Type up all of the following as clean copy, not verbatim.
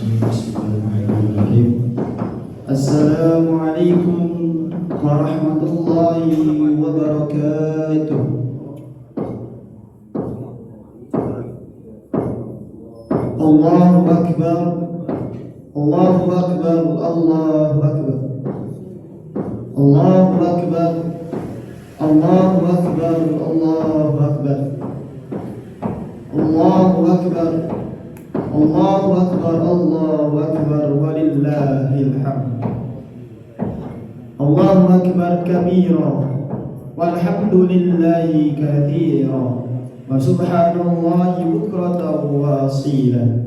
Bismillahirrahmanirrahim. Assalamualaikum warahmatullahi wabarakatuh. Allahu Akbar, Allahu Akbar, Allahu Akbar, Allahu Akbar, Allahu Akbar, Allahu Akbar, Allahu Akbar, Allahu Akbar, Allahu Akbar, walillahil hamd. Allahu Akbar kabira, walhamdulillahi katsira, wa subhanallahi bukratan wa asila.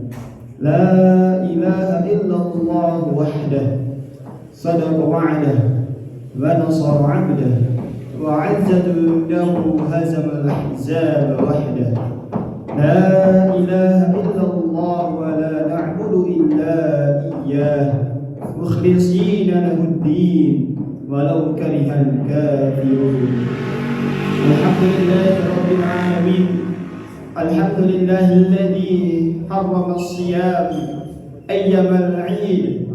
La ilaha illallah wahdahu, sadaqa wa'dah, wa nasara 'abdah, wa 'azza junudahu, hazama al-ahzaba wahdahu. La ilaha illallah wa la na'budu illa iyyah, mukhlishina lahu-d-din walau karihal kafirun. Alhamdulillahi rabbil alamin. Alhamdulillahilladzi harrama as-siyam ayyam al-'id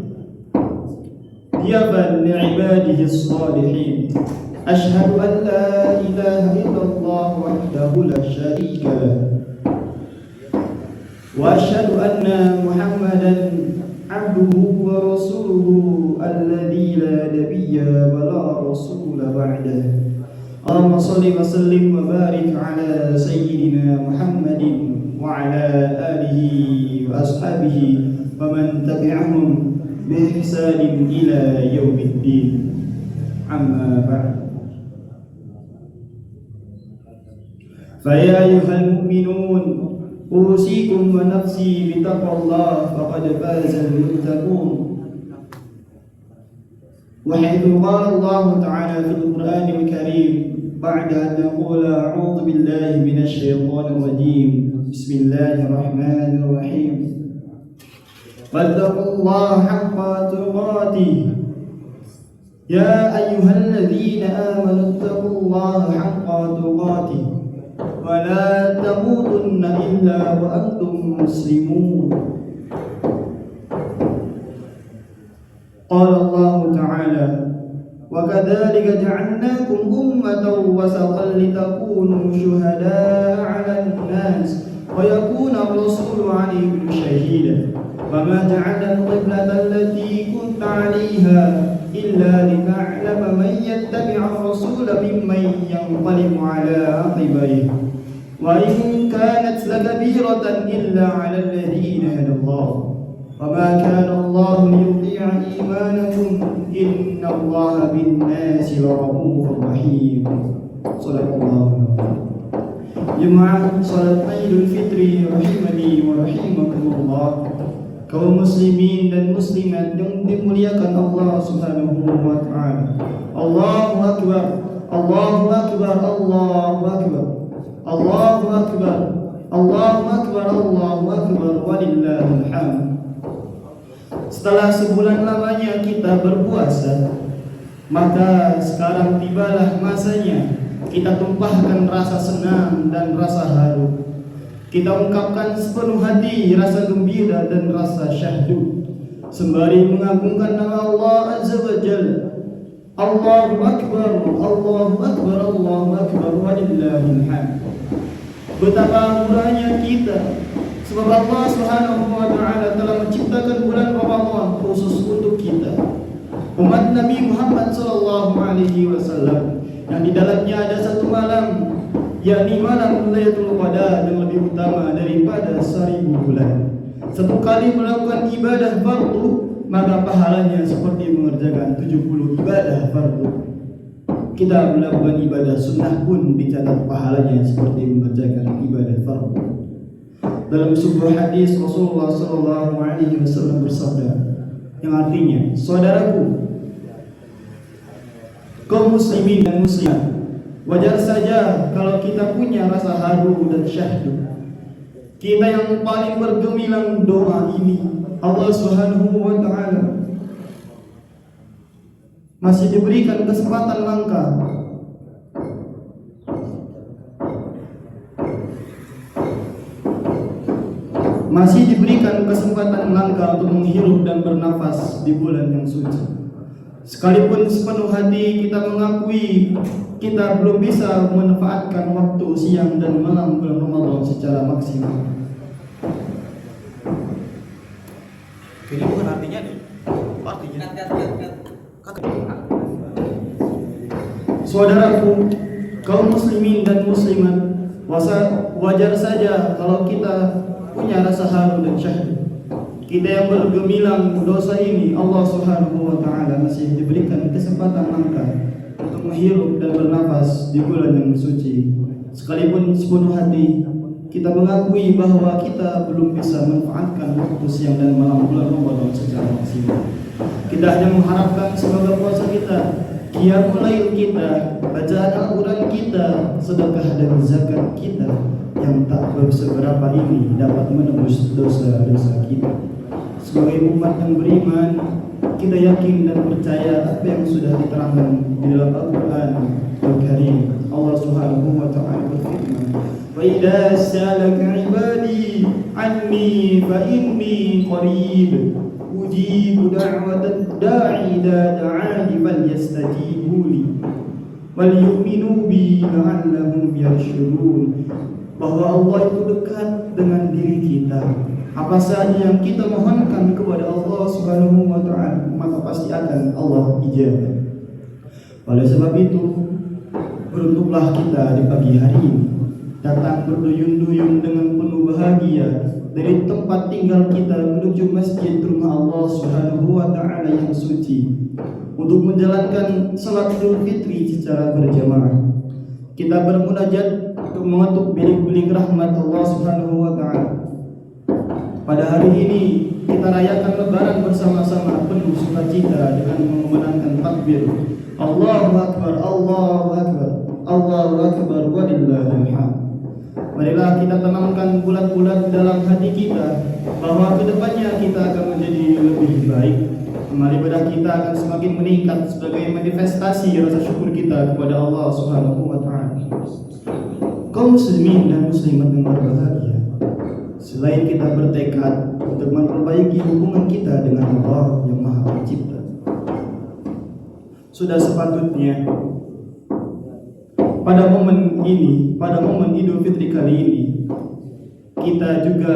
diyaban li'ibadihi as-salihin. Ashhadu an la ilaha illallah wahdahu la syarika lahu, wa asyhadu anna Muhammadan abduhu wa rasuluhu alladzi la nabiyya wa la rasula ba'dahu. Allahumma shalli wa sallim wa barik ala sayyidina Muhammadin wa ala alihi wa ashabihi wa man tabi'ahum bi ihsanin ila yaumiddin. Amma ba'd. Fa ya ayyuhal mu'minun, أوصيكم ونفسي بتقوى الله فقد فاز المتقون. وحيث قال الله تعالى في القرآن الكريم بعد أن نقول أعوذ بالله من الشيطان الرجيم بسم الله الرحمن الرحيم فاتقوا الله حق تقاته يا أيها الذين آمنوا اتقوا الله حق تقاته ولا تموتن إلا وأنتم مسلمون. قال الله تعالى وكذلك جعلناكم أمة وسطا لتكونوا شهداء على الناس ويكون الرسول عليكم شهيدا وما جعل القبلة التي كنت عليها إلا لنعلم من يتبع الرسول ممن ينقلب على عقبيه وإن كانت لكبيرة إلا على الذين هدى الله وما كان الله ليضيع إيمانكم إن الله بالناس لرؤوف رحيم. صدق الله. Jemaah salat Idul Fitri rahimani wa rahimakumullah, kaum muslimin dan muslimat yang dimuliakan Allah Subhanahu wa taala. Allahu akbar, Allahu akbar, Allahu akbar, Allahu akbar, Allahu akbar, Allahu akbar, walillahil hamd. Setelah sebulan lamanya kita berpuasa, maka sekarang tibalah masanya kita tumpahkan rasa senang dan rasa haru. Kita ungkapkan sepenuh hati rasa gembira dan rasa syahdu sembari mengagungkan nama Allah Azza wa Jalla. Allahu akbar, Allahu akbar, Allahu akbar, walillahil hamd. Betapa murahnya kita, sebab Allah Subhanahu wa taala telah menciptakan bulan Ramadan khusus untuk kita, umat Nabi Muhammad sallallahu alaihi wasallam, yang di dalamnya ada satu malam, yakni malam Lailatul Qadar, yang lebih utama daripada 1000 bulan. Satu kali melakukan ibadah fardu, maka pahalanya seperti mengerjakan 70 ibadah fardu. Kita melakukan ibadah sunnah pun dicatat pahalanya seperti mengerjakan ibadah fardu. Dalam sebuah hadis Rasulullah sallallahu alaihi wasallam bersabda, yang artinya, saudaraku, kaum muslimin dan muslimat, wajar saja kalau kita punya rasa haru dan syahdu. Kita yang paling bergemilang doa ini, Allah Subhanahu wa taala masih diberikan kesempatan langka masih diberikan kesempatan langka untuk menghirup dan bernafas di bulan yang suci. Sekalipun sepenuh hati kita mengakui kita belum bisa memanfaatkan waktu siang dan malam bulan Ramadan secara maksimal. Ini bukan artinya nih. Artinya. Saudaraku, kaum muslimin dan muslimat, wajar saja kalau kita punya rasa haru dan syahdu. Kita yang bergemilang dosa ini, Allah Subhanahu wa Ta'ala masih diberikan kesempatan langka untuk menghirup dan bernafas di bulan yang suci. Sekalipun sepenuh hati kita mengakui bahwa kita belum bisa memanfaatkan waktu siang dan malam bulan Ramadan secara maksimal. Kita hanya mengharapkan semoga puasa kita, qiyamul lail kita, bacaan Al-Quran kita, sedekah dan zakat kita yang tak seberapa ini dapat menembus dosa-dosa kita. Sebagai umat yang beriman, kita yakin dan percaya apa yang sudah diterangkan di dalam Al-Quran Al-Karim. Allah Subhanahu wa Ta'ala berfirman, "Wa idza sa'alaka 'ibadi 'anni fa inni qarib ujibu da'watad da'i idza da'ani falyastajibu li wal yu'minu bi la'allahum yarshudun." Bahwa Allah itu dekat dengan diri kita. Apa saja yang kita mohonkan kepada Allah Subhanahu wa Ta'ala, maka pasti akan Allah ijabah. Oleh sebab itu, beruntuklah kita di pagi hari ini, datang berduyun-duyun dengan penuh bahagia dari tempat tinggal kita menuju masjid rumah Allah Subhanahu wa Ta'ala yang suci untuk menjalankan salat Idul Fitri secara berjamaah. Kita bermunajat untuk mengetuk bilik-bilik rahmat Allah Subhanahu wa Ta'ala. Pada hari ini kita rayakan Lebaran bersama-sama penuh sukacita dengan mengumandangkan takbir Allahu Akbar, Allahu Akbar, Allahu Akbar, walillahil hamd. Marilah kita tanamkan bulat-bulat dalam hati kita bahwa kedepannya kita akan menjadi lebih baik. Amal ibadah kita akan semakin meningkat sebagai manifestasi rasa syukur kita kepada Allah Subhanahu wa Ta'ala. Kaum muslimin dan muslimat yang berbahagia, selain kita bertekad untuk memperbaiki hubungan kita dengan Allah yang Maha Pencipta, sudah sepatutnya pada momen ini, pada momen Idul Fitri kali ini, kita juga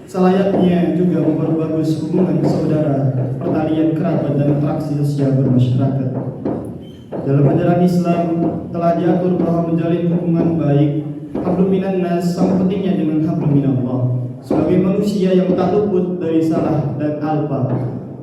selayaknya juga memperbagus hubungan saudara, pertalian kerabat dan interaksi sosial bermasyarakat. Dalam ajaran Islam telah diatur bahwa menjalin hubungan baik hablum minan nas sama pentingnya dengan hablum minallah. Sebagai manusia yang tak luput dari salah dan alpa,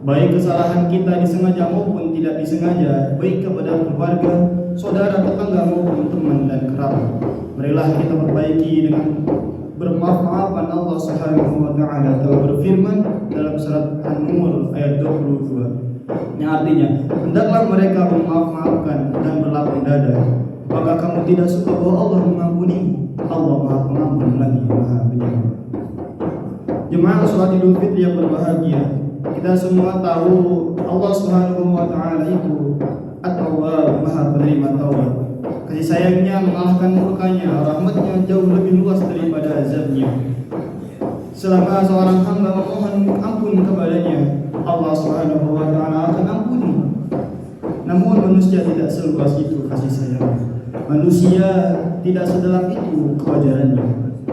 baik kesalahan kita disengaja maupun tidak disengaja, baik kepada keluarga, saudara, tetangga maupun teman dan kerabat, marilah kita perbaiki dengan bermaaf-maafan. Allah Subhanahu wa Ta'ala telah berfirman dalam surat An-Nur ayat 22, yang artinya, hendaklah mereka memaaf-maafkan dan berlapang dada. Maka kamu tidak suka bahwa Allah mengampuni? Allah Maha Pengampun lagi Maha Penyayang. Jemaah sholat Idul Fitri yang berbahagia, kita semua tahu Allah Subhanahu wa Ta'ala itu At-Tawwab, Maha penerima taubat. Kasih sayangnya mengalahkan murkanya, rahmatnya jauh lebih luas daripada azabnya. Selama seorang hamba memohon ampun kepadanya, Allah Subhanahu wa Ta'ala akan ampuni. Namun manusia tidak seluas itu kasih sayang. Manusia tidak sedalam itu kewajarannya.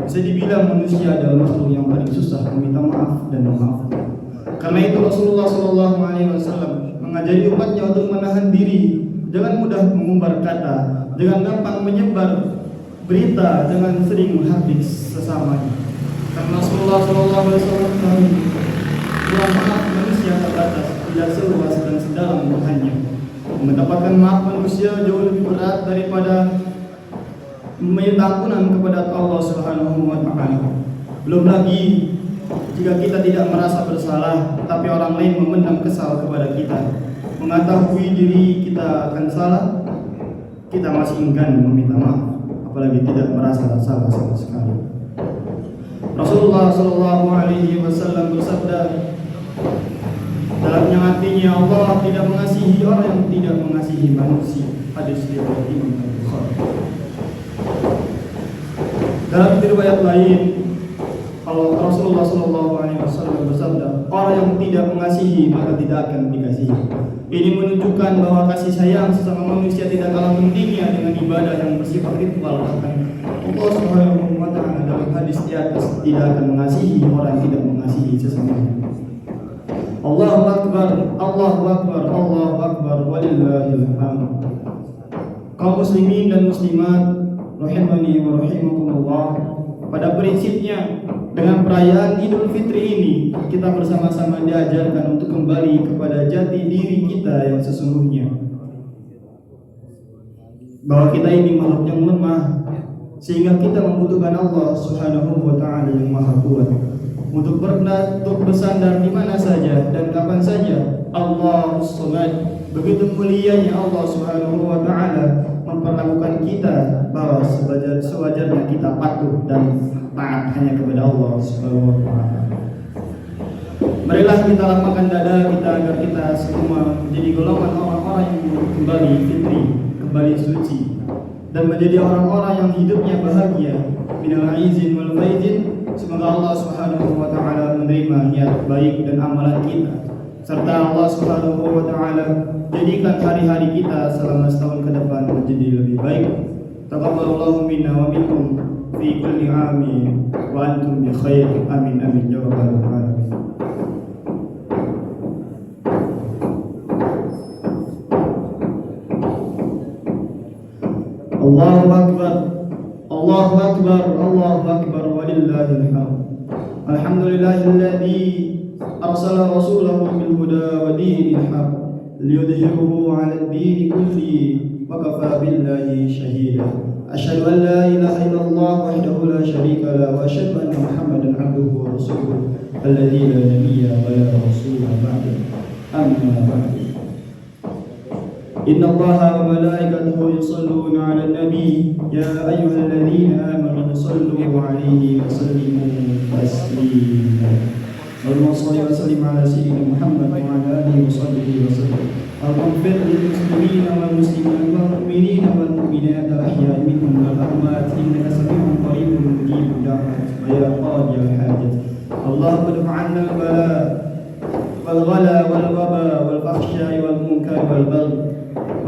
Bisa dibilang manusia adalah makhluk yang paling susah meminta maaf dan memaafkan. Karena itu Rasulullah SAW mengajari umatnya untuk menahan diri, jangan mudah mengumbar kata, jangan gampang menyebar berita, jangan sering menghardik sesamanya. Karena Rasulullah SAW Tuhan maaf manusia terbatas, tidak seluas dan sedalam Tuhannya. Mendapatkan maaf manusia jauh lebih berat daripada meminta ampunan kepada Allah Subhanahu wa Ta'ala. Belum lagi jika kita tidak merasa bersalah, tapi orang lain memendam kesal kepada kita, mengetahui diri kita akan salah, kita masih enggan meminta maaf, apalagi tidak merasa salah sama sekali. Rasulullah SAW bersabda, dalamnya hatinya Allah tidak mengasihi orang yang tidak mengasihi manusia. Hadis riwayat Imam Bukhari. Dalam riwayat lain, Rasulullah orang yang tidak mengasihi maka tidak akan dikasihi. Ini menunjukkan bahwa kasih sayang sesama manusia tidak kalah pentingnya dengan ibadah yang bersifat ritual. Bahkan Allah Subhanahu wa taala dalam hadis di atas tidak akan mengasihi orang yang tidak mengasihi sesamanya. Allahu akbar, Allahu akbar, Allahu akbar, walillahil hamd. Kaum muslimin dan muslimat rahimani wa rahimakumullah, pada prinsipnya dengan perayaan Idul Fitri ini kita bersama-sama diajarkan untuk kembali kepada jati diri kita yang sesungguhnya, bahwa kita ini makhluk yang lemah sehingga kita membutuhkan Allah Subhanahu wa taala yang Maha Kuat untuk bersandar di mana saja dan kapan saja. Allahus Samad, begitu mulianya Allah Subhanahu wa taala memperlakukan kita bahwa sewajarnya kita patuh dan taat hanya kepada Allah Subhanahu wa taala. Marilah kita lapangkan dada kita agar kita semua menjadi golongan orang-orang yang kembali fitri, kembali suci, dan menjadi orang-orang yang hidupnya bahagia minal aizin wal faizin. Semoga Allah Subhanahu wa taala menerima niat baik dan amalan kita, serta Allah Subhanahu wa taala jadikan hari-hari kita selama setahun ke depan menjadi lebih baik. Taqabbalallahu minna wa minkum fi kulli amin wa antum bi khair. Amin amin ya rabbal alamin. Allahu akbar, Allahu akbar, Allahu akbar, walillahil hamd. Alhamdulillahilladzi arsala rasulahu bil huda wa dinil haqq liyudhhirahu 'ala ad-din kullihi wa kafa billahi shahida. Asyhadu an la ilaha illallah wahdahu la syarika lahu wa asyhadu anna Muhammadan 'abduhu wa rasuluhu alladzi la nabiyya wa la rasula ba'dahu. Amma ba'du. Inna Allaha wa malaikatahu yusalluna 'alan nabi ya ayyuhalladzina amanu sallu 'alaihi wa sallimu taslima. Allahumma shalli wa sallim 'ala sayyidina Muhammad wa 'ala alihi wa sahbihi wa sallam. Allahumma ighfir lil muslimina wal muslimat wal mu'minina wal mu'minat al-ahya'i minhum wal amwat innaka sami'un qaribun mujibud da'wat ya qadiyal hajat. Allahumma adfa 'anna al-bala wal ghala wal waba wal fahsya'i wal munkar wal baghi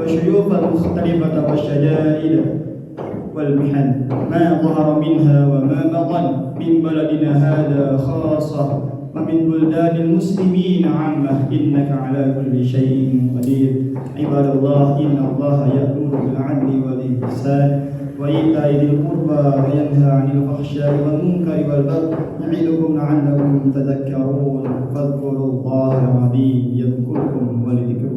والشيوخ المختلفة والشدائد والمحن ما ظهر منها وما بطن من بلدنا هذا خاصة ومن بلدان المسلمين عامة إنك على كل شيء قدير. عباد الله إن الله يأمر بالعدل والإحسان وإيتاء ذي القربى وينهى عن الفحشاء والمنكر والبغي يعظكم لعلكم تذكرون فاذكروا الله العظيم يذكركم ولذكر